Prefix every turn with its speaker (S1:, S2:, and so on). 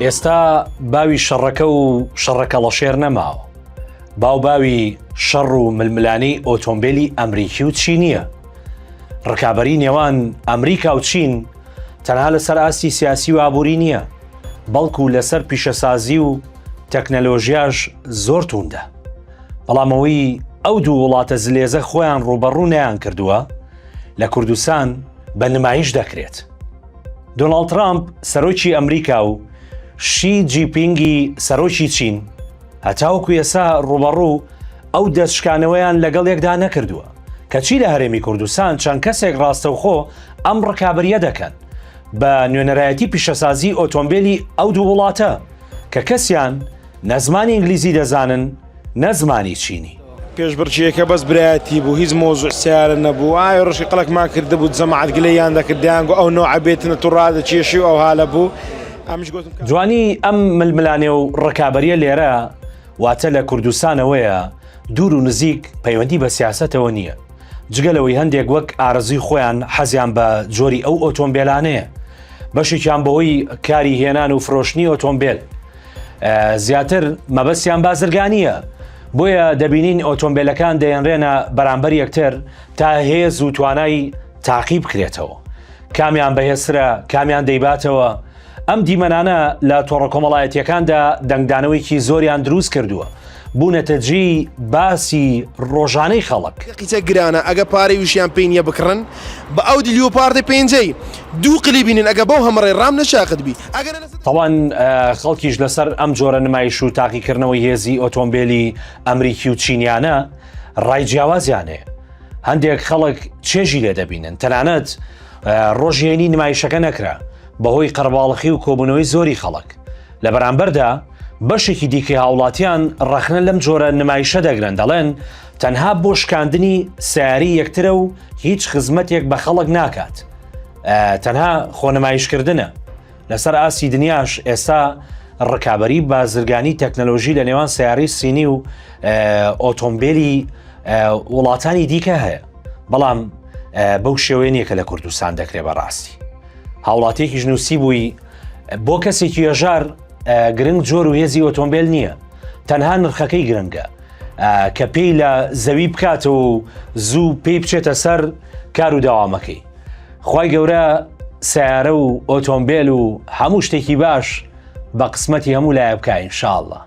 S1: ئێستا باوی شەڕەکە و شەڕەکەڵەشێر نەماوە. باوی شەڕ و ململانەی ئۆتۆمبیلی ئەمریکی و چینیە. ڕکابەری نێوان ئەمریکا و چین تەنها لەسەر ئاستی سیاسی و ئابووری نییە، بەڵکو لەسەر پیشەسازی و تەکنەلۆژیاش زۆر توندە. بەڵامەوەی ئەو دوو وڵاتە زلێزە خۆیان ڕوبەڕوو نەیان کردووە، لە کوردستان بە نمایش دەکرێت. دۆناڵد ترامپ سەرۆکی ئەمریکا و شی جیپینگی سەرۆکی چین هەتاوەکو ئێستا ڕوبەڕوو ئەو دەستشکانەوەیان لەگەڵ یەکدا نەکردووە کەچی لە هەرێمی کوردستان چەند کەسێک ڕاستەوخۆ ئەم ڕکابەریە دەکەن بە نوێنەرایەتی پیشەسازی ئۆتۆمبیلی ئەو دوو وڵاتە کە کەسیان نەزمانی ئینگلیزی دەزانن نەزمانی چینی.
S2: پێشبڕچیەکە بەس برایەتی بوو، هیچ مۆزوع سیارە نەبوو. ئای ڕۆژی قەڵکمان کرده بوو جەماعەت گلەیان دەکردیان گو ئەو نۆع بێتنە تووڕادە کێشی و ئەو هالە بوو.
S1: جوانی ئەم ململانێ و ڕکابەریە لێرە واتە لە کوردستانەوەیە دوور و نزیک پەیوەندی بە سیاسەتەوە نییە، جگەلەوەی هەندێک وەک ئارەزوی خۆیان حەزیان بە جۆری ئەو ئۆتۆمبیلانەیە، بەشێکیان بەوەی کاری هێنان و فرۆشتنی ئۆتۆمبیل، زیاتر مەبەستیان بازرگانیە، بۆیە دەبینین ئۆتۆمبیلەکان دەیەنرێنە بەرامبەر یەکتر تا هێز و توانای تاقی بکرێتەوە، کامیان بەهێزترە کامیان دەیباتەوە. ئەم دیمەنانە لە تۆڕە کۆمەڵایەتیەکاندا دەنگدانەوەیکی زۆریان دروست کردووە، بوونەتەجی باسی ڕۆژانەی خەڵک.
S2: قیچە گرانە ئەگە پارەی وشیان پێی نییە بکڕن بە ئەو لیۆپاردی پێنجەی دوو قلی بینن ئەگە بەو هەمڕێ ڕام نەشاقت بی.
S1: تەوان خەڵکیش لەسەر ئەم جۆرە نمایش و تاقیکردنەوەی هێزی ئۆتۆمبیلی ئەمریکی و چینیانە ڕای جیاوازیانەیە. هەندێک خەڵک چێژی لێ دەبینن، تەنانەت ڕۆژێنی نمایشەکە نەکرا بەهۆی قەرباڵخی و کۆبوونەوەی زۆری خەڵک. لە بەرامبەردا بەشێکی دیکەی هاوڵاتیان ڕەخنە لەم جۆرە نمایشە دەگرن، دەڵێن تەنها بۆ شکاندنی سیاری یەکترە و هیچ خزمەتێک بە خەڵک ناکات، تەنها خۆنمایشکردنە. لەسەر ئاسی دنیاش ئێستا ڕکابەری بازرگانی تەکنەلۆژی لە نێوان سیاری سینی و ئۆتۆمبیلی وڵاتانی دیکە هەیە، بەڵام بەو شێوەیە نییە کە لە کوردستان دەکرێت بەڕاستی. هاوڵاتیەکیش نووسی بووی بۆ کەسێکی هێژار گرنگ جۆر و هێزی ئۆتۆمبیل نییە، تەنها نرخەکەی گرنگە کە پێی لە زەوی بکاتەوە و زوو پێی بچێتە سەر کار و داوامەکەی. خوای گەورە سیارە و ئۆتۆمبیل و هەموو شتێکی باش بە قسمەتی هەموو لایە بکە ئینشاءالله.